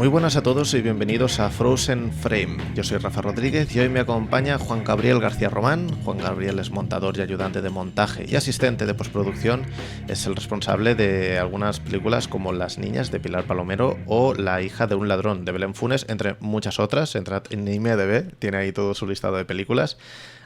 Muy buenas a todos y bienvenidos a Frozen Frame. Yo soy Rafa Rodríguez y hoy me acompaña Juan Gabriel García Román. Juan Gabriel es montador y ayudante de montaje y asistente de postproducción. Es el responsable de algunas películas como Las niñas de Pilar Palomero o La hija de un ladrón de Belén Funes, entre muchas otras. Entrad en IMDb, tiene ahí todo su listado de películas.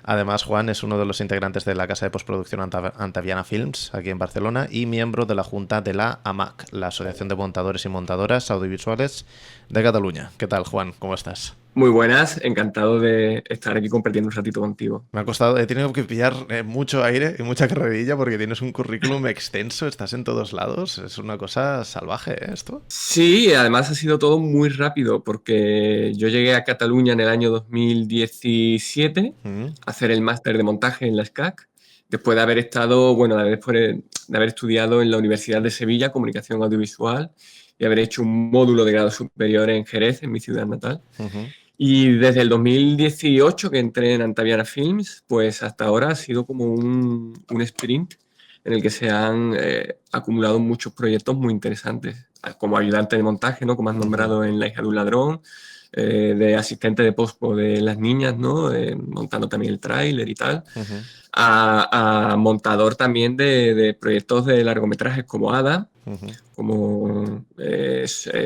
Además, Juan es uno de los integrantes de la casa de postproducción Antaviana Films, aquí en Barcelona, y miembro de la junta de la AMAC, la Asociación de Montadores y Montadoras Audiovisuales de Cataluña. ¿Qué tal, Juan? ¿Cómo estás? Muy buenas, encantado de estar aquí compartiendo un ratito contigo. Me ha costado, he tenido que pillar mucho aire y mucha carrerilla porque tienes un currículum extenso, estás en todos lados, es una cosa salvaje, ¿eh? Esto. Sí, además ha sido todo muy rápido porque yo llegué a Cataluña en el año 2017 a hacer el máster de montaje en la SCAC, después de haber estado, después de haber estudiado en la Universidad de Sevilla Comunicación Audiovisual y haber hecho un módulo de grado superior en Jerez, en mi ciudad natal. Y desde el 2018 que entré en Antaviana Films, pues hasta ahora ha sido como un sprint en el que se han acumulado muchos proyectos muy interesantes. Como ayudante de montaje, ¿no? Como has nombrado en La hija de un ladrón, de asistente de pospo de Las niñas, ¿no? Montando también el tráiler y tal. A montador también de proyectos de largometrajes como Ada, como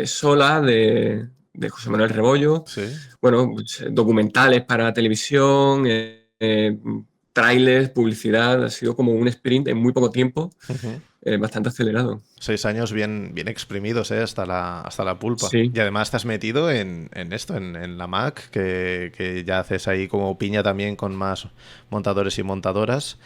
Sola, de José Manuel Rebollo. Sí. Bueno, pues, documentales para televisión, trailers, publicidad. Ha sido como un sprint en muy poco tiempo, bastante acelerado. 6 años bien exprimidos, hasta la pulpa. Sí. Y además estás metido en esto, en la Mac, que ya haces ahí como piña también con más montadores y montadoras.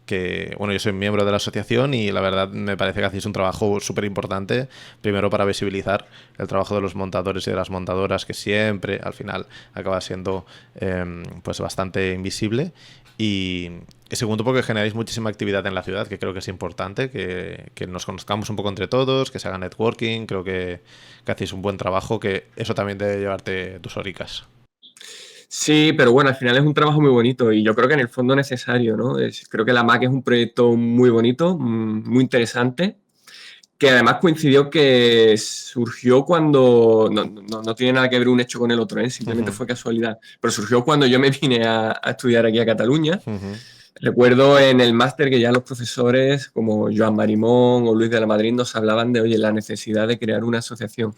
Que bueno, yo soy miembro de la asociación y la verdad me parece que hacéis un trabajo súper importante, primero para visibilizar el trabajo de los montadores y de las montadoras, que siempre al final acaba siendo pues bastante invisible, y segundo porque generáis muchísima actividad en la ciudad, que creo que es importante, que nos conozcamos un poco entre todos, que se haga networking. Creo que hacéis un buen trabajo, que eso también debe llevarte tus horicas. Sí, pero bueno, al final es un trabajo muy bonito y yo creo que en el fondo necesario, ¿no? Creo que la MAC es un proyecto muy bonito, muy interesante, que además coincidió que surgió cuando, no tiene nada que ver un hecho con el otro, simplemente fue casualidad, pero surgió cuando yo me vine a estudiar aquí a Cataluña. Recuerdo en el máster que ya los profesores como Joan Marimón o Luis de la Madrid nos hablaban de, oye, la necesidad de crear una asociación.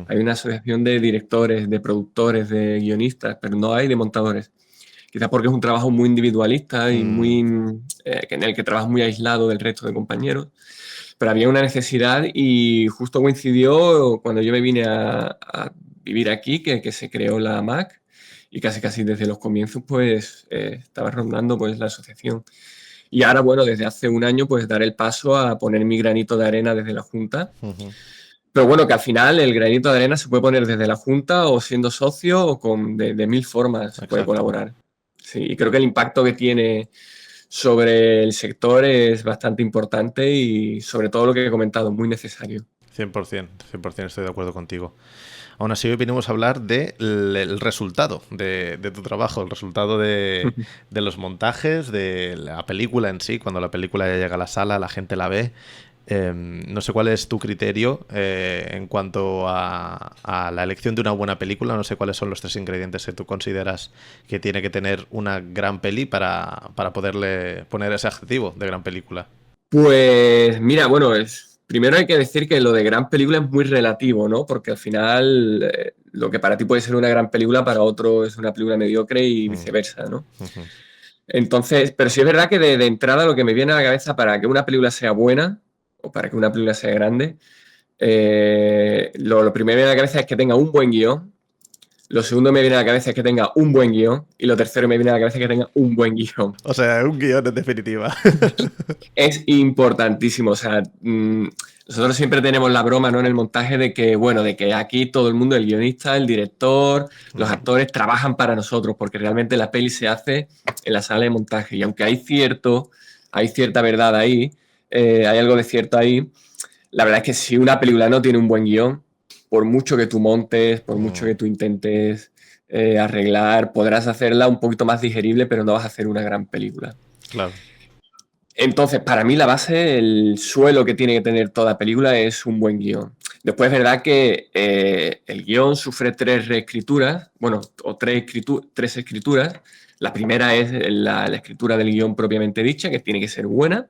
Hay una asociación de directores, de productores, de guionistas, pero no hay de montadores. Quizás porque es un trabajo muy individualista y muy en el que trabajas muy aislado del resto de compañeros. Pero había una necesidad y justo coincidió cuando yo me vine a vivir aquí que se creó la MAC. Y casi desde los comienzos pues estaba rondando pues la asociación. Y ahora, bueno, desde hace un año pues dar el paso a poner mi granito de arena desde la Junta. Pero bueno, que al final el granito de arena se puede poner desde la Junta o siendo socio o de mil formas se puede colaborar. Sí, y creo que el impacto que tiene sobre el sector es bastante importante y sobre todo lo que he comentado, muy necesario. 100% estoy de acuerdo contigo. Aún así, hoy venimos a hablar del resultado de tu trabajo, el resultado de los montajes, de la película en sí. Cuando la película ya llega a la sala, la gente la ve. No sé cuál es tu criterio en cuanto a la elección de una buena película. No sé cuáles son los 3 ingredientes que tú consideras que tiene que tener una gran peli para poderle poner ese adjetivo de gran película. Pues mira, bueno, primero hay que decir que lo de gran película es muy relativo, ¿no? Porque al final lo que para ti puede ser una gran película, para otro es una película mediocre y viceversa, ¿no? Entonces, pero sí es verdad que de entrada lo que me viene a la cabeza para que una película sea buena o para que una película sea grande, lo primero que me viene a la cabeza es que tenga un buen guión. Lo segundo que me viene a la cabeza es que tenga un buen guión. Y lo tercero que me viene a la cabeza es que tenga un buen guión. O sea, un guión en definitiva. Es importantísimo. O sea, nosotros siempre tenemos la broma, ¿no? En el montaje de que, bueno, de que aquí todo el mundo, el guionista, el director, los actores, trabajan para nosotros, porque realmente la peli se hace en la sala de montaje. Y aunque hay cierta verdad ahí, hay algo de cierto ahí, la verdad es que si una película no tiene un buen guión, por mucho que tú montes, por mucho que tú intentes arreglar, podrás hacerla un poquito más digerible, pero no vas a hacer una gran película. Claro. Entonces, para mí la base, el suelo que tiene que tener toda película es un buen guión. Después es verdad que el guión sufre 3 reescrituras, bueno, o 3 escrituras. La primera es la escritura del guión propiamente dicha, que tiene que ser buena.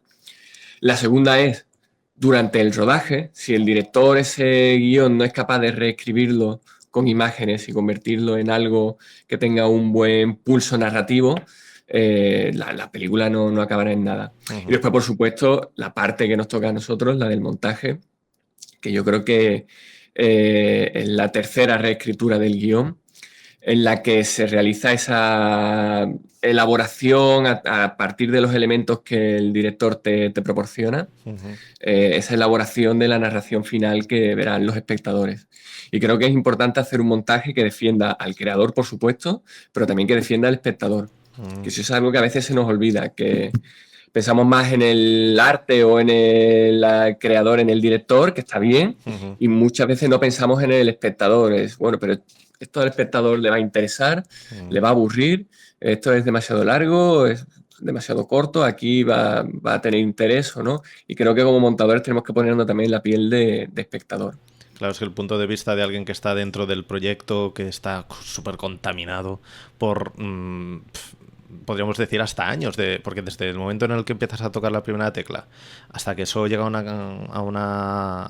La segunda es durante el rodaje, si el director ese guión no es capaz de reescribirlo con imágenes y convertirlo en algo que tenga un buen pulso narrativo, la película no acabará en nada. Y después, por supuesto, la parte que nos toca a nosotros, la del montaje, que yo creo que es la tercera reescritura del guión, en la que se realiza esa elaboración a partir de los elementos que el director te proporciona, esa elaboración de la narración final que verán los espectadores. Y creo que es importante hacer un montaje que defienda al creador, por supuesto, pero también que defienda al espectador. Que eso es algo que a veces se nos olvida, que pensamos más en el arte o en el creador, en el director, que está bien, y muchas veces no pensamos en el espectador. Es, bueno, pero esto al espectador le va a interesar, le va a aburrir, esto es demasiado largo, es demasiado corto, aquí va a tener interés o no. Y creo que como montadores tenemos que ponernos también la piel de espectador. Claro, es que el punto de vista de alguien que está dentro del proyecto, que está súper contaminado por, podríamos decir, hasta años, porque desde el momento en el que empiezas a tocar la primera tecla hasta que eso llega a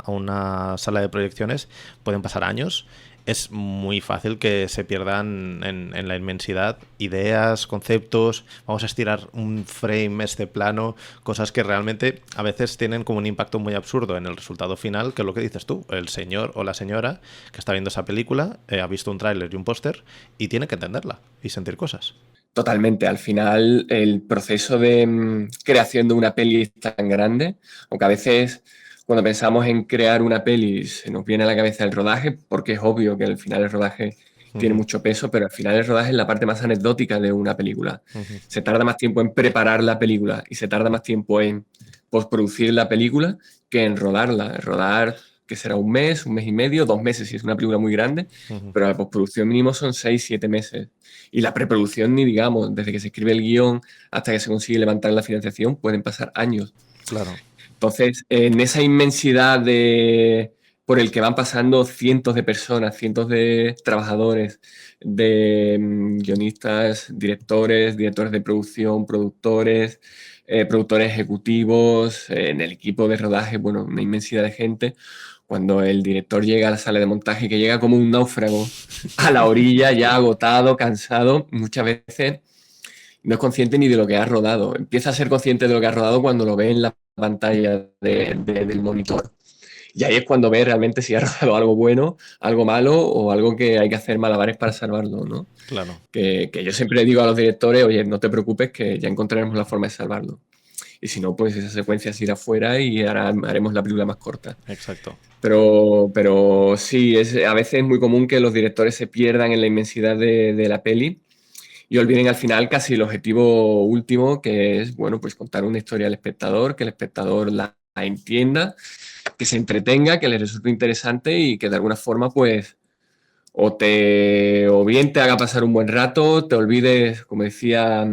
una sala de proyecciones, pueden pasar años. Es muy fácil que se pierdan en la inmensidad ideas, conceptos, vamos a estirar un frame este plano, cosas que realmente a veces tienen como un impacto muy absurdo en el resultado final, que es lo que dices tú, el señor o la señora que está viendo esa película, ha visto un tráiler y un póster y tiene que entenderla y sentir cosas. Totalmente. Al final, el proceso de creación de una peli es tan grande, aunque a veces cuando pensamos en crear una peli se nos viene a la cabeza el rodaje, porque es obvio que al final el rodaje tiene mucho peso, pero al final el rodaje es la parte más anecdótica de una película. Se tarda más tiempo en preparar la película y se tarda más tiempo en postproducir la película que en rodarla. Rodar, que será un mes y medio, 2 meses si es una película muy grande, pero la postproducción mínimo son 6, 7 meses. Y la preproducción, ni digamos, desde que se escribe el guión hasta que se consigue levantar la financiación, pueden pasar años. Claro. Entonces, en esa inmensidad por el que van pasando cientos de personas, cientos de trabajadores, de guionistas, directores de producción, productores, productores ejecutivos, en el equipo de rodaje, bueno, una inmensidad de gente. Cuando el director llega a la sala de montaje, que llega como un náufrago a la orilla, ya agotado, cansado, muchas veces no es consciente ni de lo que ha rodado. Empieza a ser consciente de lo que ha rodado cuando lo ve en la pantalla del monitor. Y ahí es cuando ve realmente si ha rodado algo bueno, algo malo o algo que hay que hacer malabares para salvarlo, ¿no? Claro. Que yo siempre le digo a los directores, oye, no te preocupes que ya encontraremos la forma de salvarlo. Y si no, pues esa secuencia se irá fuera y haremos la película más corta. Exacto. Pero sí, a veces es muy común que los directores se pierdan en la inmensidad de la peli y olviden al final casi el objetivo último, que es, bueno, pues contar una historia al espectador, que el espectador la entienda, que se entretenga, que le resulte interesante y que de alguna forma, pues, o bien te haga pasar un buen rato, te olvides, como decía,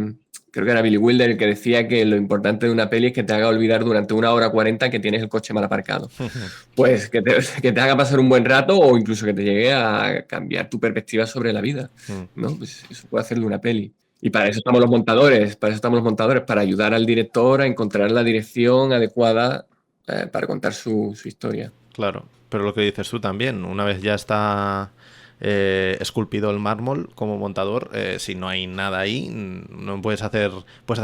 creo que era Billy Wilder el que decía que lo importante de una peli es que te haga olvidar durante 1 hora 40 que tienes el coche mal aparcado. Pues que te haga pasar un buen rato o incluso que te llegue a cambiar tu perspectiva sobre la vida, ¿no? Pues eso puede hacerle una peli. Y para eso estamos los montadores, para ayudar al director a encontrar la dirección adecuada para contar su historia. Claro, pero lo que dices tú también, una vez ya está esculpido el mármol como montador, si no hay nada ahí, no puedes hacer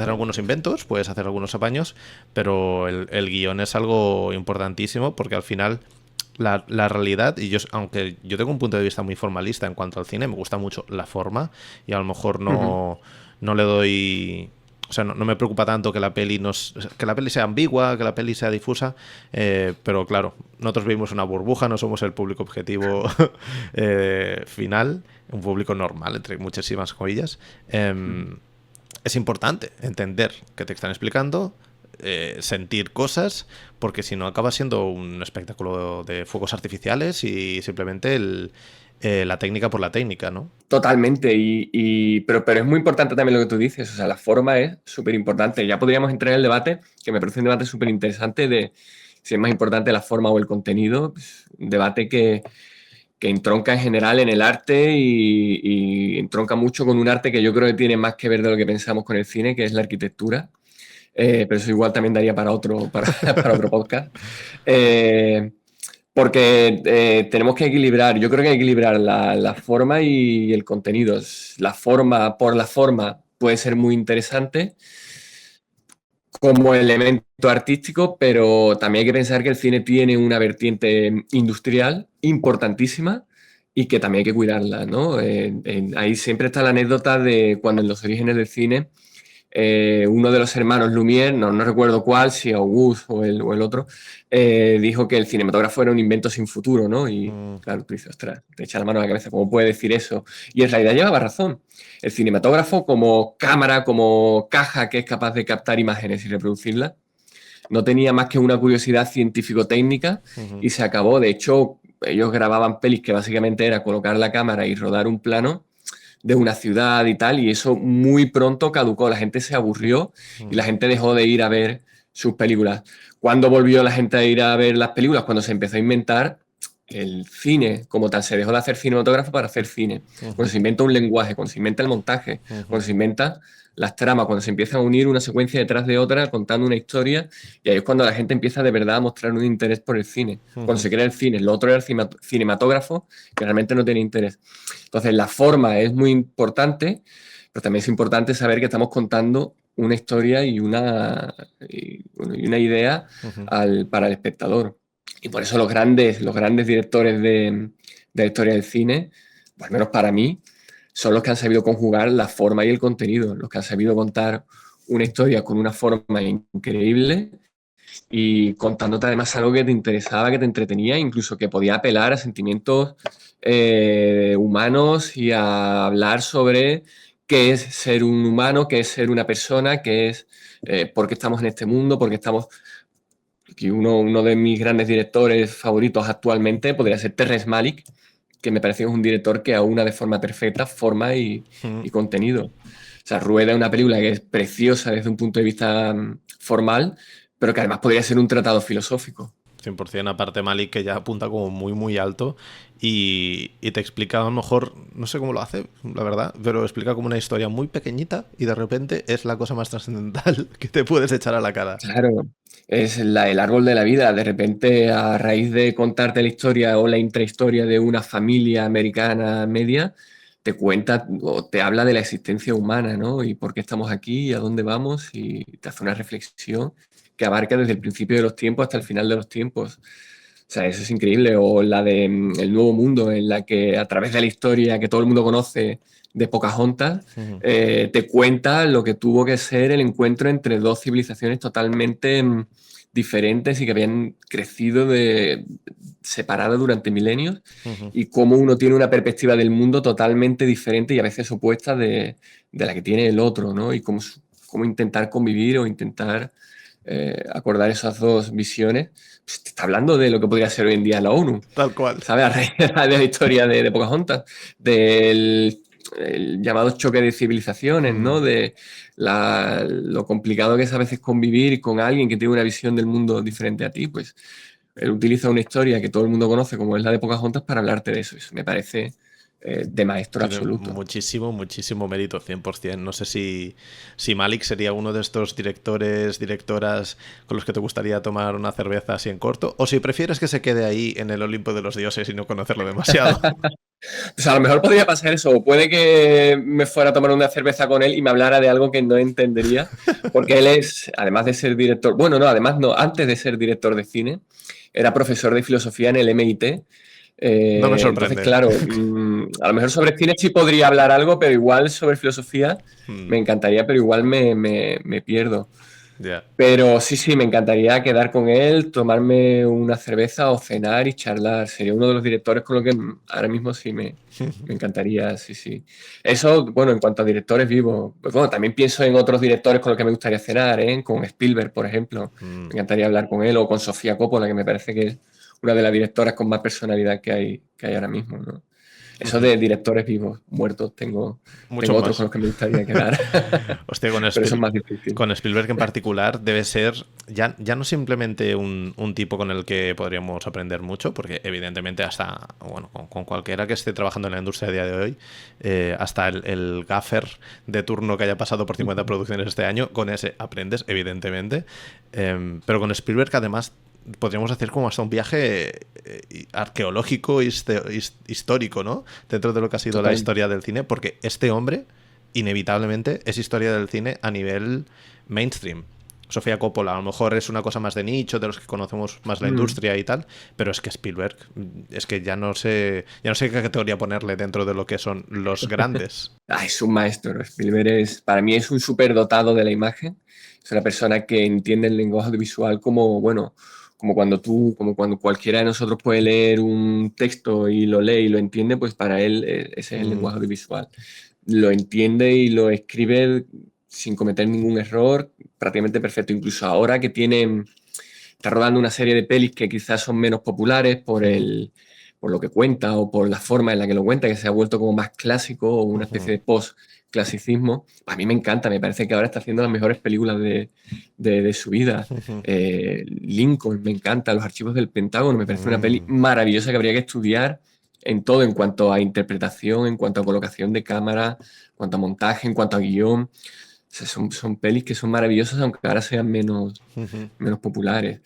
algunos inventos, puedes hacer algunos apaños, pero el guión es algo importantísimo porque al final la realidad, y aunque yo tengo un punto de vista muy formalista en cuanto al cine, me gusta mucho la forma y a lo mejor no le doy... O sea, no me preocupa tanto que la peli sea ambigua, que la peli sea difusa, pero claro, nosotros vivimos una burbuja, no somos el público objetivo final, un público normal, entre muchísimas comillas. Es importante entender qué te están explicando, sentir cosas, porque si no acaba siendo un espectáculo de fuegos artificiales y simplemente la técnica por la técnica, ¿no? Totalmente, pero es muy importante también lo que tú dices, o sea, la forma es súper importante. Ya podríamos entrar en el debate, que me parece un debate súper interesante, de si es más importante la forma o el contenido. Pues, un debate que entronca en general en el arte y entronca mucho con un arte que yo creo que tiene más que ver de lo que pensamos con el cine, que es la arquitectura. Pero eso igual también daría para otro, para otro podcast. Porque tenemos que equilibrar, yo creo que hay que equilibrar la forma y el contenido. La forma por la forma puede ser muy interesante como elemento artístico, pero también hay que pensar que el cine tiene una vertiente industrial importantísima y que también hay que cuidarla, ¿no? Ahí siempre está la anécdota de cuando en los orígenes del cine uno de los hermanos Lumière, no recuerdo cuál, si Auguste o el otro, dijo que el cinematógrafo era un invento sin futuro, ¿no? Y claro, tú dices, ostras, te echa la mano a la cabeza, ¿cómo puede decir eso? Y en realidad llevaba razón. El cinematógrafo como cámara, como caja que es capaz de captar imágenes y reproducirlas, no tenía más que una curiosidad científico-técnica y se acabó. De hecho, ellos grababan pelis que básicamente era colocar la cámara y rodar un plano de una ciudad y tal, y eso muy pronto caducó, la gente se aburrió y la gente dejó de ir a ver sus películas. ¿Cuándo volvió la gente a ir a ver las películas? Cuando se empezó a inventar el cine como tal, se dejó de hacer cinematógrafo para hacer cine. Cuando se inventa un lenguaje, cuando se inventa el montaje, cuando se inventa las tramas, cuando se empieza a unir una secuencia detrás de otra contando una historia, y ahí es cuando la gente empieza de verdad a mostrar un interés por el cine. Cuando se crea el cine, lo otro era el cinematógrafo, que realmente no tiene interés. Entonces, la forma es muy importante, pero también es importante saber que estamos contando una historia y una idea para el espectador. Y por eso los grandes directores de la historia del cine, al menos para mí, son los que han sabido conjugar la forma y el contenido, los que han sabido contar una historia con una forma increíble y contándote además algo que te interesaba, que te entretenía, incluso que podía apelar a sentimientos humanos y a hablar sobre qué es ser un humano, qué es ser una persona, qué es por qué estamos en este mundo, por qué estamos... Aquí uno de mis grandes directores favoritos actualmente podría ser Terrence Malick, que me parece que es un director que aúna de forma perfecta forma y contenido. O sea, Rueda es una película que es preciosa desde un punto de vista formal, pero que además podría ser un tratado filosófico. 100%, aparte Malik, que ya apunta como muy muy alto y te explica, a lo mejor, no sé cómo lo hace, la verdad, pero explica como una historia muy pequeñita y de repente es la cosa más trascendental que te puedes echar a la cara. Claro, es el árbol de la vida. De repente, a raíz de contarte la historia o la intrahistoria de una familia americana media, te cuenta o te habla de la existencia humana, ¿no? Y por qué estamos aquí y a dónde vamos, y te hace una reflexión que abarca desde el principio de los tiempos hasta el final de los tiempos. O sea, eso es increíble. O la de El Nuevo Mundo, en la que a través de la historia que todo el mundo conoce de Pocahontas, te cuenta lo que tuvo que ser el encuentro entre dos civilizaciones totalmente diferentes y que habían crecido separadas durante milenios, y cómo uno tiene una perspectiva del mundo totalmente diferente y a veces opuesta de la que tiene el otro, ¿no? Y cómo intentar convivir o intentar acordar esas dos visiones. Pues te está hablando de lo que podría ser hoy en día la ONU. Tal cual. ¿Sabes? A raíz de la historia de Pocahontas, del el llamado choque de civilizaciones, ¿no? De lo complicado que es a veces convivir con alguien que tiene una visión del mundo diferente a ti. Pues él utiliza una historia que todo el mundo conoce, como es la de Pocahontas, para hablarte de eso. Eso me parece de maestro Tiene absoluto. muchísimo, muchísimo mérito, 100%. No sé si Malik sería uno de estos directores, directoras con los que te gustaría tomar una cerveza así en corto, o si prefieres que se quede ahí en el Olimpo de los dioses y no conocerlo demasiado. Pues a lo mejor podría pasar eso, o puede que me fuera a tomar una cerveza con él y me hablara de algo que no entendería, porque él es, además de ser director, bueno, no, además no, antes de ser director de cine, era profesor de filosofía en el MIT. No me Entonces, sorprende. claro, a lo mejor sobre cine sí podría hablar algo, pero igual sobre filosofía me encantaría, pero igual me pierdo. Ya. Pero sí, me encantaría quedar con él, tomarme una cerveza o cenar y charlar. Sería uno de los directores con los que ahora mismo sí me encantaría, sí. Eso, bueno, en cuanto a directores vivos. Pues bueno, también pienso en otros directores con los que me gustaría cenar, ¿eh? Con Spielberg, por ejemplo. Me encantaría hablar con él, o con Sofía Coppola, que me parece que es una de las directoras con más personalidad que hay ahora mismo, ¿no? Eso de directores vivos, muertos, Mucho tengo otros más. con los que me gustaría quedar. Hostia, Pero eso es más difícil. con Spielberg en particular debe ser ya no simplemente un tipo con el que podríamos aprender mucho, porque evidentemente hasta, bueno, con cualquiera que esté trabajando en la industria a día de hoy, hasta el gaffer de turno que haya pasado por 50 producciones este año, con ese aprendes, evidentemente. Pero con Spielberg además podríamos hacer como hasta un viaje arqueológico, histórico, ¿no? Dentro de lo que ha sido la Total. historia del cine, porque este hombre inevitablemente es historia del cine a nivel mainstream. Sofía Coppola a lo mejor es una cosa más de nicho, de los que conocemos más la Mm. industria y tal, pero es que Spielberg, es que ya no sé qué categoría ponerle dentro de lo que son los grandes. Es un maestro. Spielberg para mí es un superdotado de la imagen. Es una persona que entiende el lenguaje audiovisual como, bueno, como cuando cualquiera de nosotros puede leer un texto y lo lee y lo entiende, pues para él ese es el Mm, lenguaje audiovisual. Lo entiende y lo escribe sin cometer ningún error, prácticamente perfecto. Incluso ahora que está rodando una serie de pelis que quizás son menos populares ujú, por lo que cuenta o por la forma en la que lo cuenta, que se ha vuelto como más clásico o una especie ujú, de post-clasicismo. A mí me encanta, me parece que ahora está haciendo las mejores películas de su vida. ujú. Lincoln, me encanta, Los archivos del Pentágono, me parece una peli Mm, maravillosa que habría que estudiar en todo, en cuanto a interpretación, en cuanto a colocación de cámara, en cuanto a montaje, en cuanto a guión. O sea, son pelis que son maravillosas, aunque ahora sean ujú. menos populares.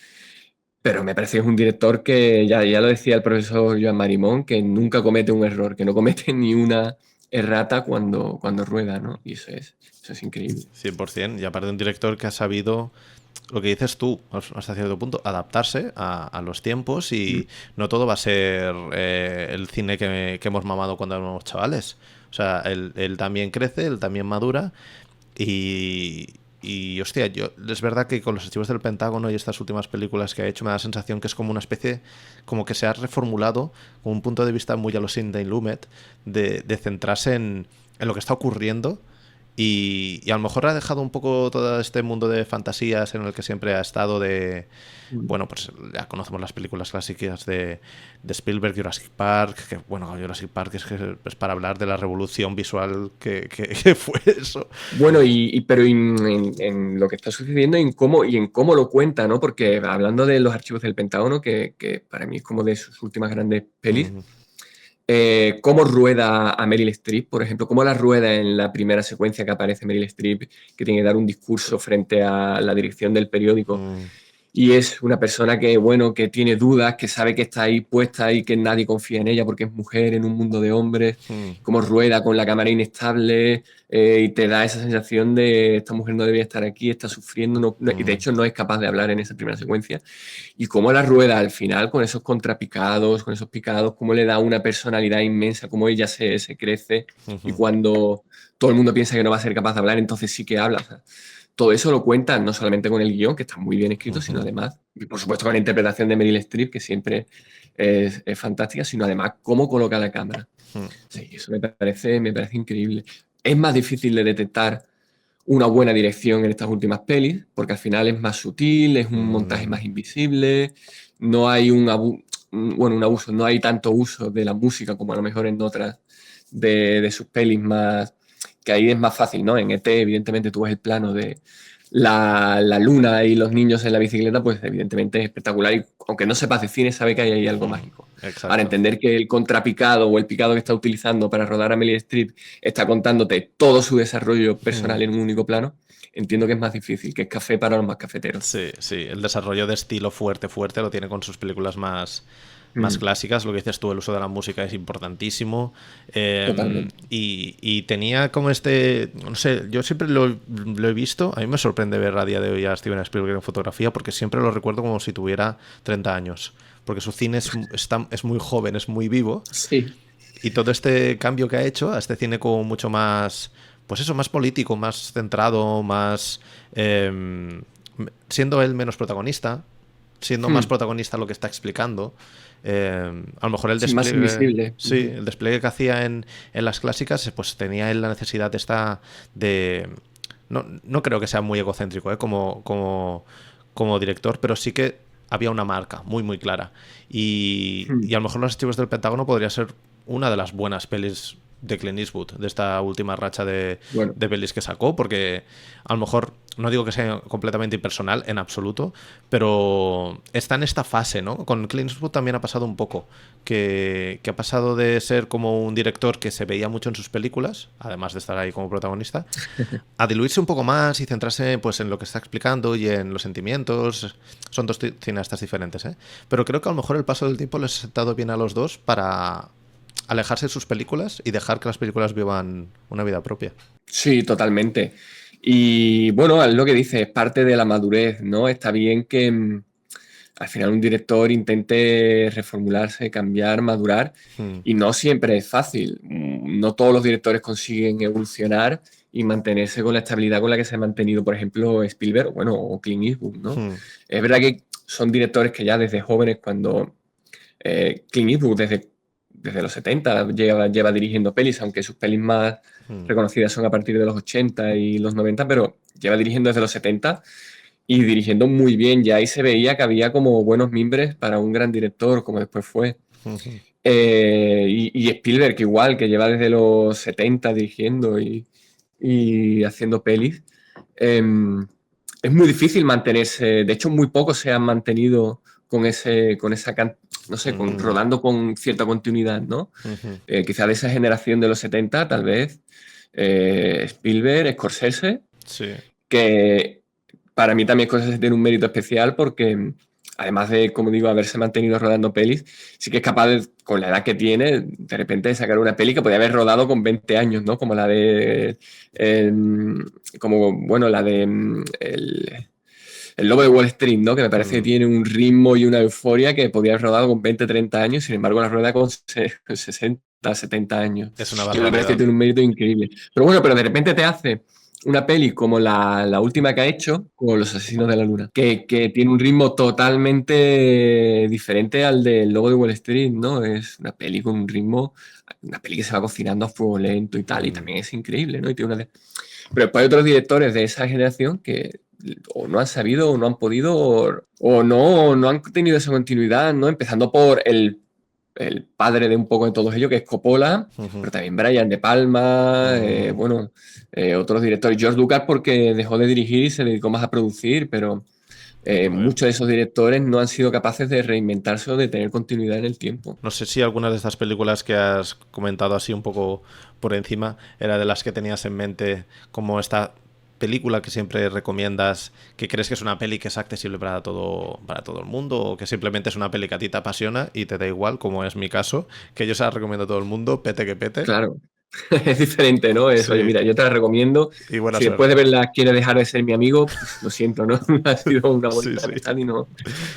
Pero me parece que es un director que, ya lo decía el profesor Joan Marimón, que nunca comete un error, que no comete ni una errata cuando rueda, ¿no? Y eso es increíble. 100%. Y aparte de un director que ha sabido, lo que dices tú, hasta cierto punto, adaptarse a los tiempos Mm. y no todo va a ser el cine que hemos mamado cuando éramos chavales. O sea, él también crece, él también madura hostia, es verdad que con los archivos del Pentágono y estas últimas películas que ha hecho me da la sensación que es como una especie, como que se ha reformulado con un punto de vista muy a los Sidney Lumet, de centrarse en lo que está ocurriendo y a lo mejor ha dejado un poco todo este mundo de fantasías en el que siempre ha estado Mm. bueno, pues ya conocemos las películas clásicas de Spielberg, Jurassic Park, que bueno, Jurassic Park es para hablar de la revolución visual que fue eso. Bueno, pero en lo que está sucediendo y en cómo lo cuenta, ¿no? Porque hablando de los archivos del Pentágono, que para mí es como de sus últimas grandes pelis, Mm, cómo rueda a Meryl Streep, por ejemplo, cómo la rueda en la primera secuencia que aparece Meryl Streep, que tiene que dar un discurso frente a la dirección del periódico. mm, Y es una persona que, bueno, que tiene dudas, que sabe que está ahí puesta y que nadie confía en ella porque es mujer en un mundo de hombres, mm, cómo rueda con la cámara inestable, y te da esa sensación de esta mujer no debería estar aquí, está sufriendo, y de mm, hecho no es capaz de hablar en esa primera secuencia. Y cómo la rueda al final con esos contrapicados, con esos picados, cómo le da una personalidad inmensa, cómo ella se crece y ujú, cuando todo el mundo piensa que no va a ser capaz de hablar, entonces sí que habla. O sea, todo eso lo cuentan no solamente con el guión, que está muy bien escrito, sino ujú, además, y por supuesto con la interpretación de Meryl Streep, que siempre es fantástica, sino además cómo coloca la cámara. mm, Sí, eso me parece increíble. Es más difícil de detectar una buena dirección en estas últimas pelis, porque al final es más sutil, es un montaje mm, más invisible, no hay un abuso, no hay tanto uso de la música como a lo mejor en otras de sus pelis más, que ahí es más fácil, ¿no? En ET, evidentemente, tú ves el plano de la luna y los niños en la bicicleta, pues evidentemente es espectacular y aunque no sepas de cine, sabe que hay ahí algo mm. mágico. Ahora, Exacto. entender que el contrapicado o el picado que está utilizando para rodar a Meryl Streep está contándote todo su desarrollo Mm. personal en un único plano, entiendo que es más difícil, que es café para los más cafeteros. Sí, sí, el desarrollo de estilo fuerte, fuerte lo tiene con sus películas más Mm, clásicas. Lo que dices tú, el uso de la música es importantísimo. totalmente. Y tenía como no sé, yo siempre lo he visto. A mí me sorprende ver a día de hoy a Steven Spielberg en fotografía porque siempre lo recuerdo como si tuviera 30 años. Porque su cine es muy joven, es muy vivo. Sí. Y todo este cambio que ha hecho a este cine como mucho más, pues eso, más político, más centrado, más... siendo él menos protagonista, siendo más Mm, protagonista lo que está explicando. A lo mejor el sí, más despliegue, invisible. sí, Ujú. el despliegue que hacía en las clásicas, pues tenía él la necesidad esta de... No creo que sea muy egocéntrico, como director, pero sí que había una marca muy, muy clara. Y Mm. a lo mejor los archivos del Pentágono podría ser una de las buenas pelis de Clint Eastwood, de esta última racha Bueno, de pelis que sacó, porque a lo mejor no digo que sea completamente impersonal en absoluto, pero está en esta fase, ¿no? Con Clint Eastwood también ha pasado un poco, que ha pasado de ser como un director que se veía mucho en sus películas, además de estar ahí como protagonista, a diluirse un poco más y centrarse pues en lo que está explicando y en los sentimientos. Son dos cineastas diferentes, ¿eh? Pero creo que a lo mejor el paso del tiempo les ha sentado bien a los dos para alejarse de sus películas y dejar que las películas vivan una vida propia. sí, totalmente. Y bueno, es lo que dice, es parte de la madurez, ¿no? Está bien que al final un director intente reformularse, cambiar, madurar, y no siempre es fácil. No todos los directores consiguen evolucionar y mantenerse con la estabilidad con la que se ha mantenido, por ejemplo, Spielberg, bueno, o Clint Eastwood, ¿no? Es verdad que son directores que ya desde jóvenes, cuando Clint Eastwood desde los 70 lleva dirigiendo pelis, aunque sus pelis más reconocidas son a partir de los 80 y los 90, pero lleva dirigiendo desde los 70 y dirigiendo muy bien. Ya ahí se veía que había como buenos mimbres para un gran director, como después fue. Y Spielberg, que igual, que lleva desde los 70 dirigiendo y haciendo pelis. Es muy difícil mantenerse, de hecho muy pocos se han mantenido con esa, no sé, rodando con cierta continuidad, ¿no? Quizá de esa generación de los 70, tal vez, Spielberg, Scorsese, Sí. que para mí también Scorsese tiene un mérito especial porque, además de, como digo, haberse mantenido rodando pelis, sí que es capaz, con la edad que tiene, de repente de sacar una peli que podía haber rodado con 20 años, ¿no? Como la de... la de... El Lobo de Wall Street, ¿no? Que me parece que tiene un ritmo y una euforia que podía haber rodado con 20, 30 años, sin embargo la rueda con 60, 70 años. Es una Que me parece que barbaridad. tiene un mérito increíble. Pero bueno, pero de repente te hace una peli como la última que ha hecho, con Los Asesinos de la Luna, que tiene un ritmo totalmente diferente al del Lobo de Wall Street, ¿no? Es una peli con un ritmo, una peli que se va cocinando a fuego lento y tal, y también es increíble, ¿no? Y tiene Pero después hay otros directores de esa generación que o no han sabido o no han podido o no han tenido esa continuidad, ¿no? Empezando por el padre de un poco de todos ellos, que es Coppola, pero también Brian De Palma, otros directores. George Lucas porque dejó de dirigir y se dedicó más a producir, pero muchos de esos directores no han sido capaces de reinventarse o de tener continuidad en el tiempo. No sé si algunas de estas películas que has comentado así un poco por encima era de las que tenías en mente, como esta película que siempre recomiendas, que crees que es una peli que es accesible para todo el mundo, o que simplemente es una peli que a ti te apasiona y te da igual, como es mi caso, que yo se la recomiendo a todo el mundo, pete que pete. Claro. Es diferente, ¿no? Sí. Oye, mira, yo te la recomiendo. Y buena Si suerte. después de verla quieres dejar de ser mi amigo, pues, lo siento, ¿no? Ha sido una bonita amistad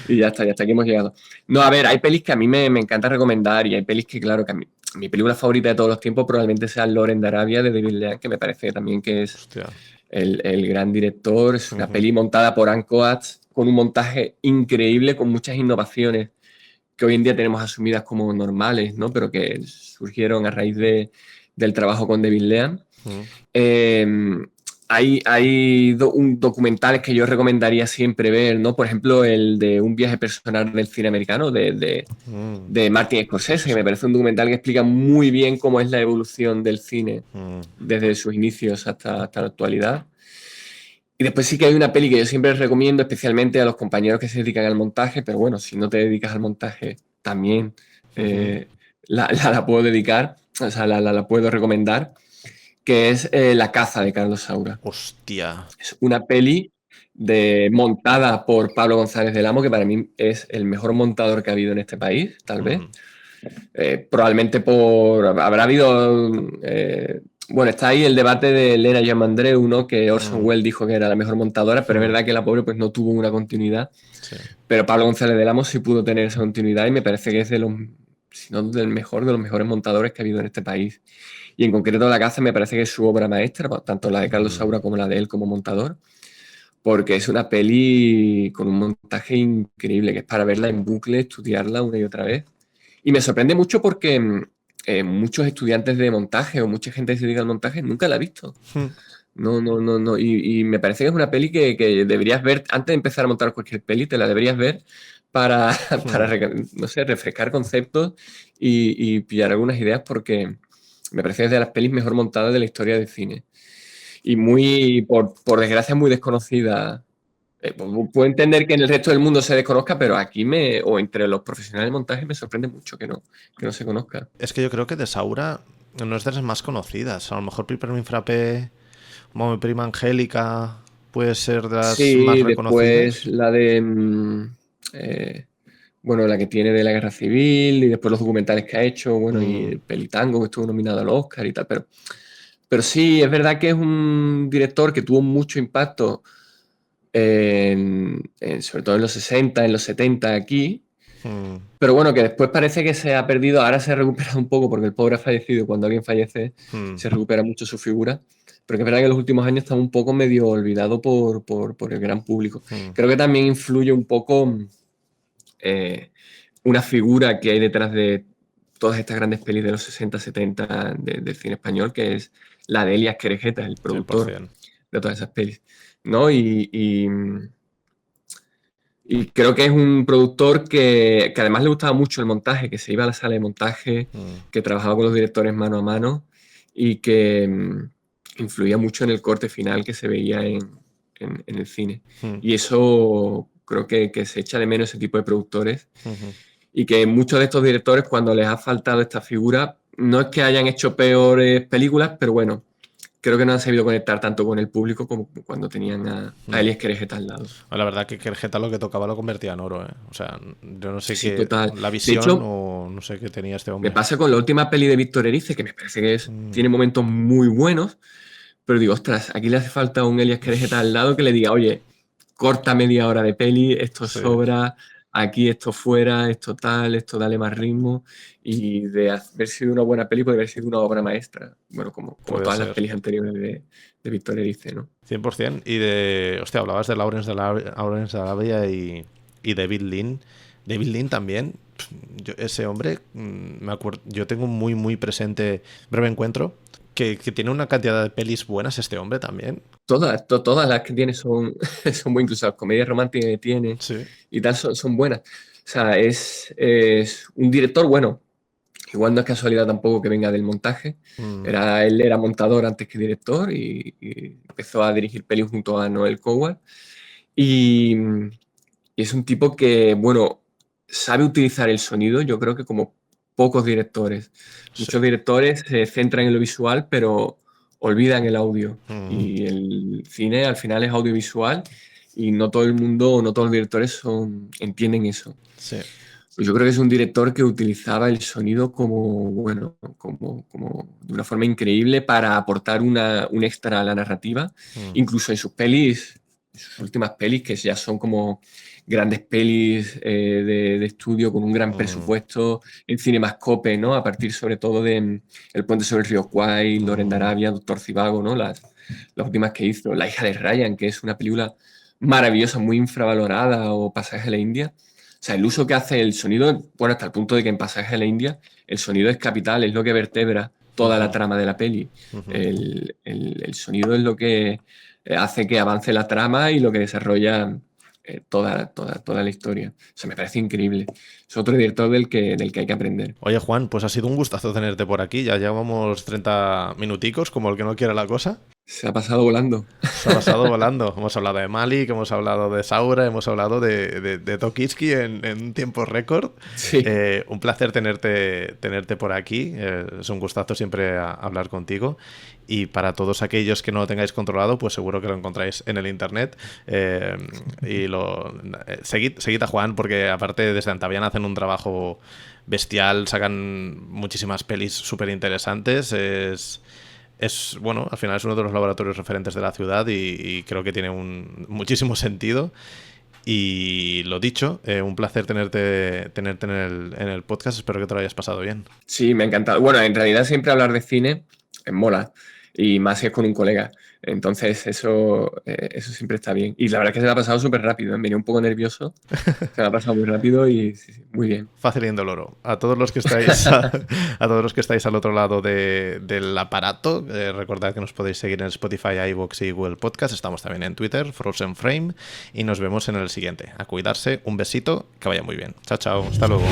y ya está, aquí hemos llegado. No, a ver, hay pelis que a mí me encanta recomendar y hay pelis que, claro, que a mí, mi película favorita de todos los tiempos probablemente sea Loren de Arabia de David Lean, que me parece también que es el gran director. Es una peli montada por Anne Coates con un montaje increíble, con muchas innovaciones que hoy en día tenemos asumidas como normales, ¿no? Pero que surgieron a raíz del trabajo con David Lean. Hay documentales que yo recomendaría siempre ver, ¿no? Por ejemplo, el de Un viaje personal del cine americano de Martin Scorsese, que me parece un documental que explica muy bien cómo es la evolución del cine desde sus inicios hasta la actualidad. Y después sí que hay una peli que yo siempre recomiendo, especialmente a los compañeros que se dedican al montaje, pero bueno, si no te dedicas al montaje, también la puedo dedicar, o sea, la puedo recomendar, que es La caza de Carlos Saura. Hostia. Es una peli montada por Pablo González del Amo, que para mí es el mejor montador que ha habido en este país, tal vez. Probablemente habrá habido... bueno, está ahí el debate de Lena Yamandreu, ¿no? Que Orson Welles dijo que era la mejor montadora, pero es verdad que la pobre pues no tuvo una continuidad. Sí. Pero Pablo González del Amo sí pudo tener esa continuidad y me parece que es de los, si no del mejor, de los mejores montadores que ha habido en este país. Y en concreto La caza me parece que es su obra maestra, tanto la de Carlos Saura como la de él como montador, porque es una peli con un montaje increíble, que es para verla en bucle, estudiarla una y otra vez. Y me sorprende mucho porque muchos estudiantes de montaje o mucha gente que se dedica al montaje nunca la ha visto. No. Y me parece que es una peli que deberías ver antes de empezar a montar cualquier peli, te la deberías ver para, para Mm. no sé, refrescar conceptos y pillar algunas ideas porque me parece que es de las pelis mejor montadas de la historia del cine. Y muy, por desgracia, muy desconocida. Puedo entender que en el resto del mundo se desconozca, pero aquí o entre los profesionales del montaje me sorprende mucho que no se conozca. Es que yo creo que de Saura no es de las más conocidas. A lo mejor Piper Minfrape, como mi prima Angélica, puede ser de las más Sí, después reconocidas. la de, eh, bueno, la que tiene de la Guerra Civil y después los documentales que ha hecho, bueno, y Mm, el Pelitango que estuvo nominado al Oscar y tal, pero sí, es verdad que es un director que tuvo mucho impacto, sobre todo en los 60, en los 70 aquí, mm, pero bueno, que después parece que se ha perdido, ahora se ha recuperado un poco porque el pobre ha fallecido y cuando alguien fallece mm. se recupera mucho su figura, pero que es verdad que en los últimos años está un poco medio olvidado por el gran público. Mm. Creo que también influye un poco eh, una figura que hay detrás de todas estas grandes pelis de los 60, 70 del cine español, que es la de Elias Querejeta, el productor 100%. de todas esas pelis, ¿no? Y creo que es un productor que además le gustaba mucho el montaje, que se iba a la sala de montaje, Mm, que trabajaba con los directores mano a mano y que influía mucho en el corte final que se veía en el cine. mm, Y eso creo que se echa de menos ese tipo de productores mhm. y que muchos de estos directores, cuando les ha faltado esta figura, no es que hayan hecho peores películas, pero bueno, creo que no han sabido conectar tanto con el público como cuando tenían a Elias Querejeta al lado. La verdad que Kerjeta lo que tocaba lo convertía en oro, ¿eh? O sea, yo no sé Sí, qué, total. la De visión hecho, o no sé qué tenía este me hombre. pasa con la última peli de Víctor Erice, que me parece que Mm, tiene momentos muy buenos, pero digo, ostras, aquí le hace falta un Elias Querejeta al lado que le diga, oye, corta media hora de peli, esto sí, sobra, aquí esto fuera, esto tal, esto dale más ritmo, y de haber sido una buena peli puede haber sido una obra maestra, bueno, como puede todas las ser. pelis anteriores de Víctor Erice, ¿no? 100%. Y de. Hostia, hablabas de Lawrence de Arabia y David Lean. David Lean también. Ese hombre, me acuerdo, yo tengo muy, muy presente Breve Encuentro. Que tiene una cantidad de pelis buenas este hombre también. Todas las que tiene son, son buenas, incluso las comedias románticas que tiene Sí. y tal son buenas. O sea, es un director bueno. Igual no es casualidad tampoco que venga del montaje. Mm, Él era montador antes que director y empezó a dirigir pelis junto a Noel Coward. Y, y es un tipo que, bueno, sabe utilizar el sonido, yo creo que como pocos directores. sí. Muchos directores se centran en lo visual, pero olvidan el audio. Mm, Y el cine al final es audiovisual y no todo el mundo, no todos los directores entienden eso. sí. Pues yo creo que es un director que utilizaba el sonido como, bueno, como de una forma increíble para aportar un extra a la narrativa. Mm, Incluso en sus pelis, en sus últimas pelis, que ya son como grandes pelis de estudio con un gran mm, presupuesto en Cinemascope, ¿no? A partir sobre todo de El puente sobre el río Kwai, Loren de mm, Arabia, Doctor Zivago, ¿no? Las últimas que hizo. La hija de Ryan, que es una película maravillosa, muy infravalorada, o Pasaje a la India. O sea, el uso que hace el sonido, bueno, hasta el punto de que en Pasaje a la India el sonido es capital, es lo que vertebra toda la ujú, trama de la peli. ujú. El sonido es lo que hace que avance la trama y lo que desarrolla toda la historia. O sea, me parece increíble. Es otro director del que hay que aprender. Oye, Juan, pues ha sido un gustazo tenerte por aquí. Ya llevamos 30 minuticos, como el que no quiere la cosa. Se ha pasado volando. Se ha pasado volando. Hemos hablado de Malik, hemos hablado de Saura, hemos hablado de Tokitsky en un tiempo récord. Sí. Un placer tenerte por aquí. Es un gustazo siempre hablar contigo. Y para todos aquellos que no lo tengáis controlado, pues seguro que lo encontráis en el internet. Seguid a Juan, porque aparte desde Antaviana hacen un trabajo bestial, sacan muchísimas pelis súper interesantes. Bueno, al final es uno de los laboratorios referentes de la ciudad y creo que tiene muchísimo sentido. Y lo dicho, un placer tenerte en el podcast. Espero que te lo hayas pasado bien. Sí, me ha encantado. Bueno, en realidad siempre hablar de cine mola. y más si es con un colega. Entonces, eso siempre está bien. Y la verdad es que se me ha pasado súper rápido, ¿eh? Venía un poco nervioso, se me ha pasado muy rápido y sí, sí, muy bien. Fácil y indoloro. A todos los que estáis a todos los que estáis al otro lado del aparato, recordad que nos podéis seguir en Spotify, iVoox y Google Podcast. Estamos también en Twitter, Frozen Frame, y nos vemos en el siguiente. A cuidarse, un besito, que vaya muy bien. Chao, chao, hasta luego.